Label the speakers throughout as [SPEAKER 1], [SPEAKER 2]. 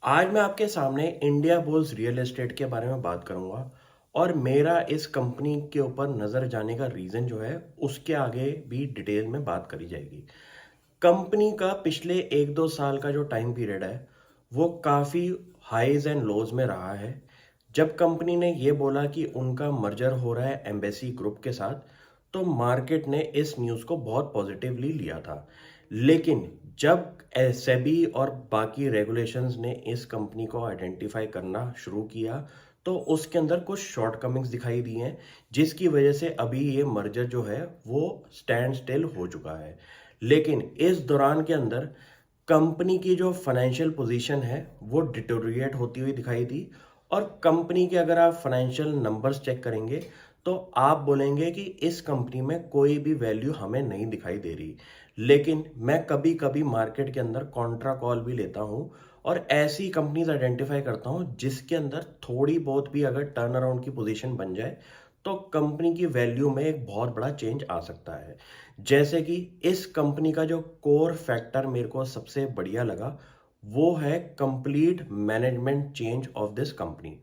[SPEAKER 1] आज मैं आपके सामने इंडिया बुल्स रियल एस्टेट के बारे में बात करूंगा और मेरा इस कंपनी के ऊपर नज़र जाने का रीज़न जो है उसके आगे भी डिटेल में बात करी जाएगी। कंपनी का पिछले 1-2 साल का जो टाइम पीरियड है वो काफ़ी हाईज एंड लोज में रहा है। जब कंपनी ने ये बोला कि उनका मर्जर हो रहा है एम्बेसी ग्रुप के साथ, तो मार्केट ने इस न्यूज़ को बहुत पॉजिटिवली लिया था। लेकिन जब सेबी और बाकी रेगुलेशंस ने इस कंपनी को आइडेंटिफाई करना शुरू किया, तो उसके अंदर कुछ शॉर्टकमिंग्स दिखाई दी हैं, जिसकी वजह से अभी ये मर्जर जो है वो स्टैंड स्टिल हो चुका है। लेकिन इस दौरान के अंदर कंपनी की जो फाइनेंशियल पोजीशन है वो डिटोरिएट होती हुई दिखाई दी। और कंपनी के अगर आप फाइनेंशियल नंबर्स चेक करेंगे तो आप बोलेंगे कि इस कंपनी में कोई भी वैल्यू हमें नहीं दिखाई दे रही। लेकिन मैं कभी कभी मार्केट के अंदर कॉन्ट्रा कॉल भी लेता हूँ और ऐसी कंपनीज आइडेंटिफाई करता हूँ जिसके अंदर थोड़ी बहुत भी अगर टर्न अराउंड की पोजीशन बन जाए तो कंपनी की वैल्यू में एक बहुत बड़ा चेंज आ सकता है। जैसे कि इस कंपनी का जो कोर फैक्टर मेरे को सबसे बढ़िया लगा वो है complete management change of this company.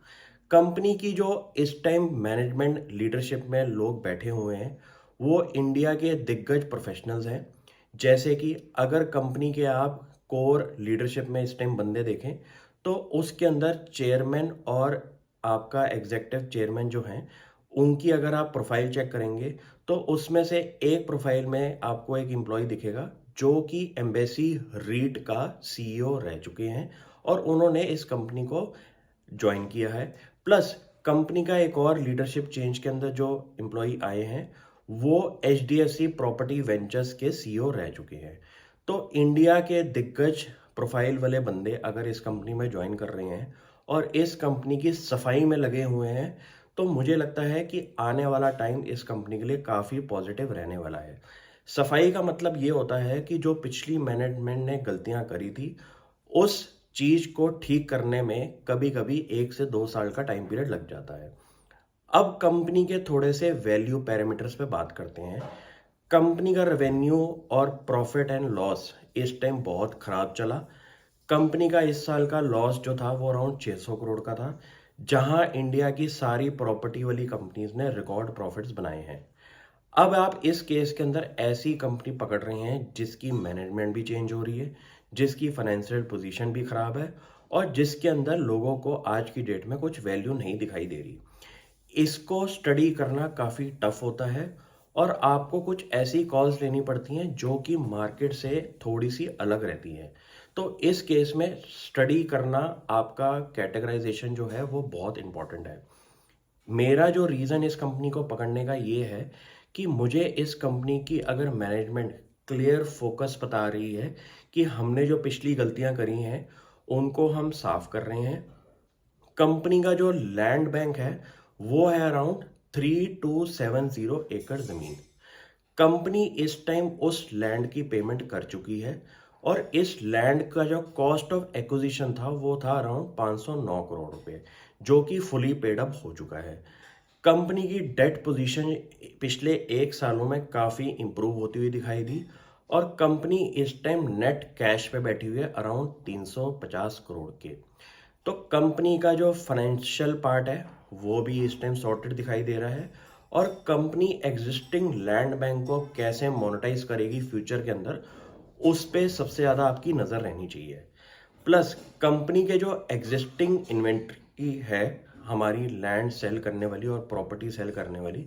[SPEAKER 1] Company की जो इस टाइम मैनेजमेंट लीडरशिप में लोग बैठे हुए हैं वो इंडिया के दिग्गज प्रोफेशनल्स हैं। जैसे कि अगर कंपनी के आप कोर लीडरशिप में इस टाइम बंदे देखें तो उसके अंदर चेयरमैन और आपका एग्जीक्यूटिव चेयरमैन जो हैं उनकी अगर आप प्रोफाइल चेक करेंगे तो उसमें से एक प्रोफाइल में आपको एक एम्प्लॉय दिखेगा जो कि एम्बेसी रीट का सीईओ रह चुके हैं और उन्होंने इस कंपनी को ज्वाइन किया है। प्लस कंपनी का एक और लीडरशिप चेंज के अंदर जो एम्प्लॉय आए हैं वो एचडीएफसी प्रॉपर्टी वेंचर्स के सीईओ रह चुके हैं। तो इंडिया के दिग्गज प्रोफाइल वाले बंदे अगर इस कंपनी में ज्वाइन कर रहे हैं और इस कंपनी की सफाई में लगे हुए हैं तो मुझे लगता है कि आने वाला टाइम इस कंपनी के लिए काफ़ी पॉजिटिव रहने वाला है। सफाई का मतलब ये होता है कि जो पिछली मैनेजमेंट ने गलतियां करी थी उस चीज को ठीक करने में कभी कभी 1 से 2 साल का टाइम पीरियड लग जाता है। अब कंपनी के थोड़े से वैल्यू पैरामीटर्स पे बात करते हैं। कंपनी का रेवेन्यू और प्रॉफिट एंड लॉस इस टाइम बहुत खराब चला। कंपनी का इस साल का लॉस जो था वो अराउंड 600 करोड़ का था, जहां इंडिया की सारी प्रॉपर्टी वाली कंपनीज ने रिकॉर्ड प्रॉफिट्स बनाए हैं। अब आप इस केस के अंदर ऐसी कंपनी पकड़ रहे हैं जिसकी मैनेजमेंट भी चेंज हो रही है, जिसकी फाइनेंशियल पोजीशन भी खराब है और जिसके अंदर लोगों को आज की डेट में कुछ वैल्यू नहीं दिखाई दे रही। इसको स्टडी करना काफ़ी टफ होता है और आपको कुछ ऐसी कॉल्स लेनी पड़ती हैं जो कि मार्केट से थोड़ी सी अलग रहती हैं। तो इस केस में स्टडी करना, आपका कैटेगराइजेशन जो है वो बहुत इंपॉर्टेंट है। मेरा जो रीज़न इस कंपनी को पकड़ने का ये है कि मुझे इस कंपनी की अगर मैनेजमेंट क्लियर फोकस बता रही है कि हमने जो पिछली गलतियां करी हैं उनको हम साफ कर रहे हैं। कंपनी का जो लैंड बैंक है वो है अराउंड 3270 एकड़ ज़मीन। कंपनी इस टाइम उस लैंड की पेमेंट कर चुकी है और इस लैंड का जो कॉस्ट ऑफ एक्विजिशन था वो था अराउंड 509 करोड़ रुपए, जो कि फुली पेड अप हो चुका है। कंपनी की डेट पोजीशन पिछले 1 सालों में काफ़ी इंप्रूव होती हुई दिखाई दी और कंपनी इस टाइम नेट कैश पे बैठी हुई है अराउंड 350 करोड़ के। तो कंपनी का जो फाइनेंशियल पार्ट है वो भी इस टाइम सॉर्टेड दिखाई दे रहा है और कंपनी एग्जिस्टिंग लैंड बैंक को कैसे मोनेटाइज करेगी फ्यूचर के अंदर, उस पे सबसे ज़्यादा आपकी नज़र रहनी चाहिए। प्लस कंपनी के जो एग्जिस्टिंग इन्वेंट्री है हमारी लैंड सेल करने वाली और प्रॉपर्टी सेल करने वाली,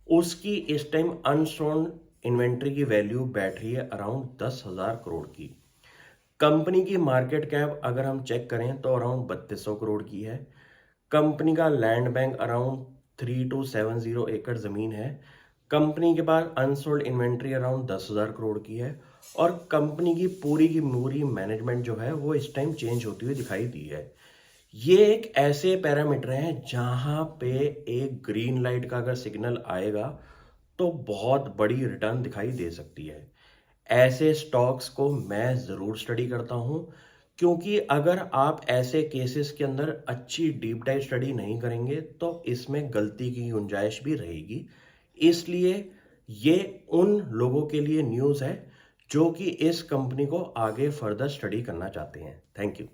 [SPEAKER 1] उसकी इस टाइम अनसोल्ड इन्वेंट्री की वैल्यू बैठ रही है अराउंड 10,000 करोड़ की। कंपनी की मार्केट कैप अगर हम चेक करें तो अराउंड 3200 करोड़ की है। कंपनी का लैंड बैंक अराउंड 3270 एकड़ ज़मीन है। कंपनी के पास अनसोल्ड इन्वेंट्री अराउंड 10,000 करोड़ की है और कंपनी की पूरी मैनेजमेंट जो है वो इस टाइम चेंज होती हुई दिखाई दी है। ये एक ऐसे पैरामीटर हैं जहां पे एक ग्रीन लाइट का अगर सिग्नल आएगा तो बहुत बड़ी रिटर्न दिखाई दे सकती है। ऐसे स्टॉक्स को मैं ज़रूर स्टडी करता हूँ, क्योंकि अगर आप ऐसे केसेस के अंदर अच्छी डीप डाइव स्टडी नहीं करेंगे तो इसमें गलती की गुंजाइश भी रहेगी। इसलिए ये उन लोगों के लिए न्यूज़ है जो कि इस कंपनी को आगे फर्दर स्टडी करना चाहते हैं। Thank you.